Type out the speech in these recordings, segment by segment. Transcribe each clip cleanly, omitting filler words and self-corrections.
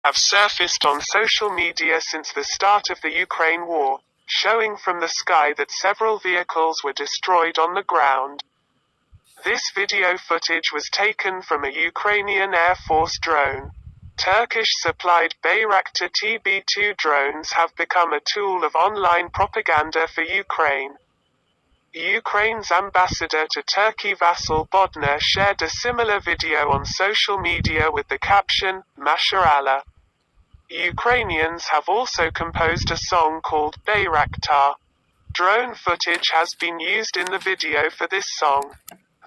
have surfaced on social media since the start of the Ukraine war, showing from the sky that several vehicles were destroyed on the ground. This video footage was taken from a Ukrainian Air Force drone. Turkish-supplied Bayraktar TB2 drones have become a tool of online propaganda for Ukraine. Ukraine's ambassador to Turkey Vasil Bodnar shared a similar video on social media with the caption, Masha Allah. Ukrainians have also composed a song called Bayraktar. Drone footage has been used in the video for this song.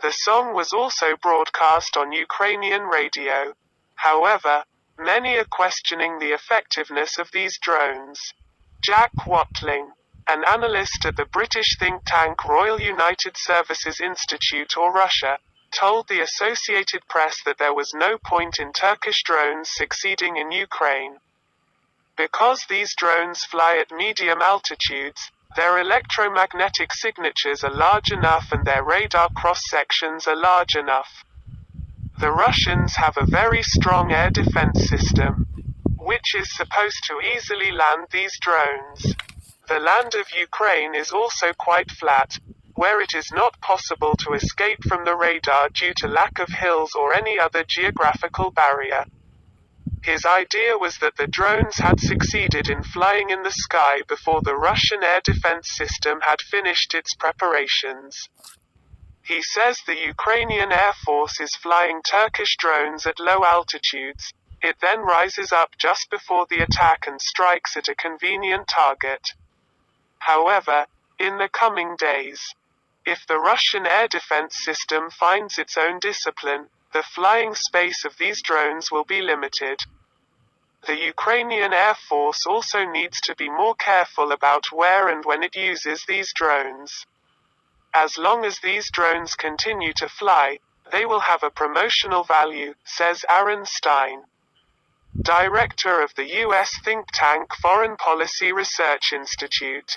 The song was also broadcast on Ukrainian radio. However, many are questioning the effectiveness of these drones. Jack Watling, an analyst at the British think tank Royal United Services Institute or Russia, told the Associated Press that there was no point in Turkish drones succeeding in Ukraine. Because these drones fly at medium altitudes, their electromagnetic signatures are large enough and their radar cross-sections are large enough. The Russians have a very strong air defense system, which is supposed to easily land these drones. The land of Ukraine is also quite flat, where it is not possible to escape from the radar due to lack of hills or any other geographical barrier. His idea was that the drones had succeeded in flying in the sky before the Russian air defense system had finished its preparations. He says the Ukrainian Air Force is flying Turkish drones at low altitudes. It then rises up just before the attack and strikes at a convenient target. However, in the coming days, if the Russian air defense system finds its own discipline, the flying space of these drones will be limited. The Ukrainian Air Force also needs to be more careful about where and when it uses these drones. As long as these drones continue to fly, they will have a promotional value, says Aaron Stein, director of the U.S. think tank Foreign Policy Research Institute.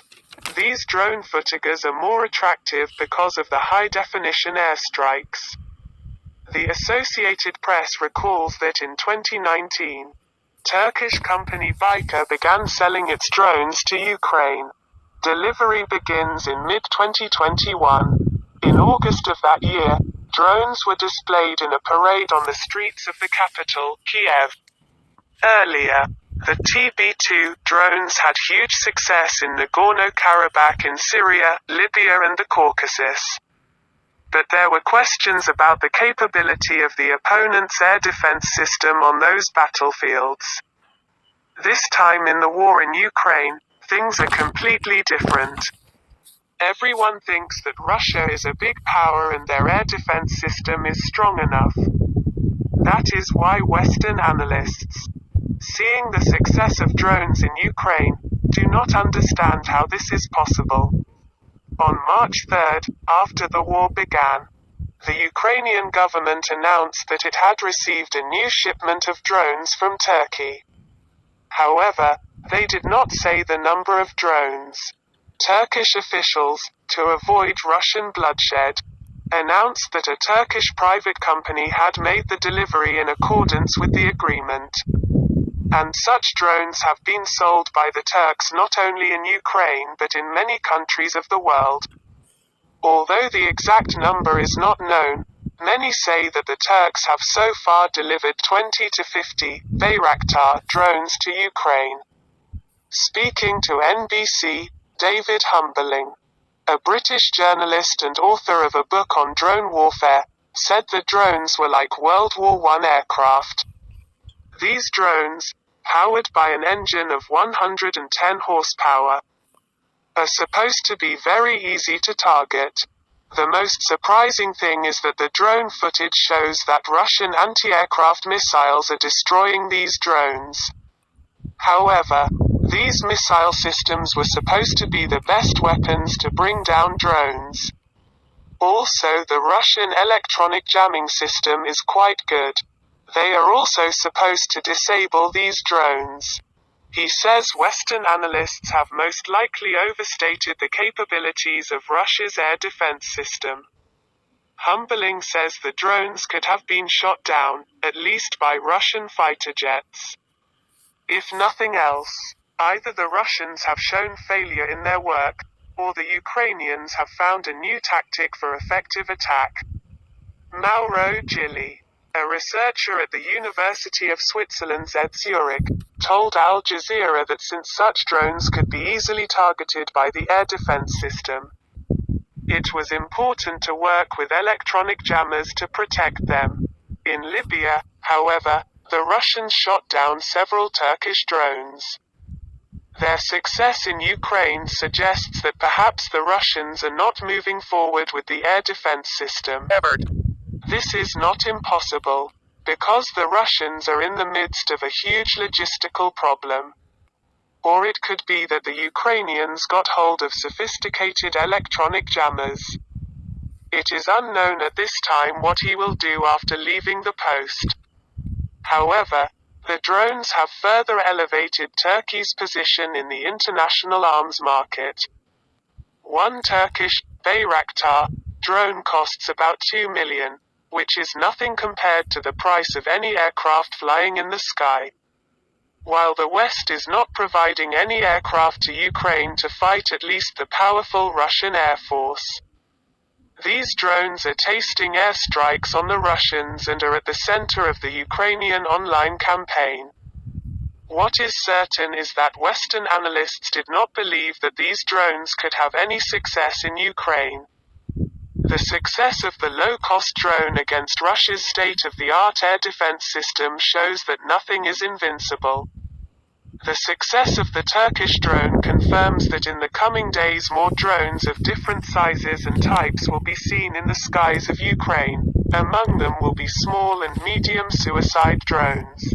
These drone footages are more attractive because of the high-definition airstrikes. The Associated Press recalls that in 2019, Turkish company Baykar began selling its drones to Ukraine. Delivery begins in mid-2021. In August of that year, drones were displayed in a parade on the streets of the capital, Kiev. Earlier, the TB2 drones had huge success in Nagorno-Karabakh in Syria, Libya and the Caucasus. But there were questions about the capability of the opponent's air defense system on those battlefields. This time in the war in Ukraine, things are completely different. Everyone thinks that Russia is a big power and their air defense system is strong enough. That is why Western analysts, seeing the success of drones in Ukraine, do not understand how this is possible. On March 3rd, after the war began, the Ukrainian government announced that it had received a new shipment of drones from Turkey. However, they did not say the number of drones. Turkish officials, to avoid Russian bloodshed, announced that a Turkish private company had made the delivery in accordance with the agreement. And such drones have been sold by the Turks not only in Ukraine but in many countries of the world. Although the exact number is not known, many say that the Turks have so far delivered 20 to 50 Bayraktar drones to Ukraine. Speaking to NBC, David Humberling, a British journalist and author of a book on drone warfare, said the drones were like World War I aircraft. These drones, powered by an engine of 110 horsepower, are supposed to be very easy to target. The most surprising thing is that the drone footage shows that Russian anti-aircraft missiles are destroying these drones. However, these missile systems were supposed to be the best weapons to bring down drones. Also, the Russian electronic jamming system is quite good. They are also supposed to disable these drones. He says Western analysts have most likely overstated the capabilities of Russia's air defense system. Humberling says the drones could have been shot down, at least by Russian fighter jets. If nothing else, either the Russians have shown failure in their work, or the Ukrainians have found a new tactic for effective attack. Mauro Gilli, a researcher at the University of Switzerland's Zurich, told Al Jazeera that since such drones could be easily targeted by the air defense system, it was important to work with electronic jammers to protect them. In Libya, however, the Russians shot down several Turkish drones. Their success in Ukraine suggests that perhaps the Russians are not moving forward with the air defense system. This is not impossible, because the Russians are in the midst of a huge logistical problem. Or it could be that the Ukrainians got hold of sophisticated electronic jammers. It is unknown at this time what he will do after leaving the post. However, the drones have further elevated Turkey's position in the international arms market. One Turkish Bayraktar drone costs about 2 million, which is nothing compared to the price of any aircraft flying in the sky. While the West is not providing any aircraft to Ukraine to fight at least the powerful Russian Air Force, these drones are tasting airstrikes on the Russians and are at the center of the Ukrainian online campaign. What is certain is that Western analysts did not believe that these drones could have any success in Ukraine. The success of the low-cost drone against Russia's state-of-the-art air defense system shows that nothing is invincible. The success of the Turkish drone confirms that in the coming days more drones of different sizes and types will be seen in the skies of Ukraine. Among them will be small and medium suicide drones.